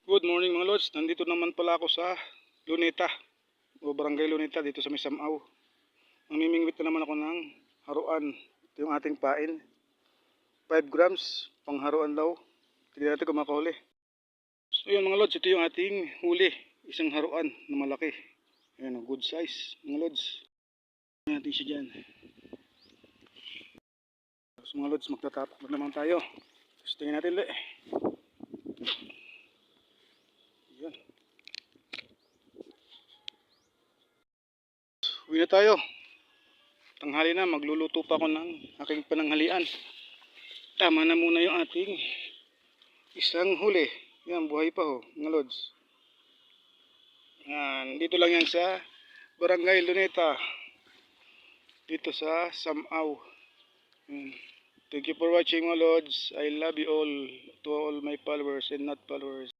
Good morning mga lods, nandito naman pala ako sa Luneta o Barangay Luneta dito sa Misamaw. Mamimingwit na naman ako ng haruan. Ito yung ating pain, 5 grams pang haruan daw. Tignan natin kung makahuli. So yun mga lods, ito yung ating huli, isang haruan na malaki. Ayan, good size mga lods. Tignan natin siya dyan. So mga lods, magtatapak na naman tayo. So tingnan natin ulit. Yan. Uwi na tayo. Tanghali na, magluluto pa ako ng aking pananghalian. Tama na muna yung ating isang huli. Yan, buhay pa ho, mga lods. Yan, dito lang yan sa Barangay Luneta. Dito sa Samaw. Thank you for watching mga lods. I love you all, to all my followers and not followers.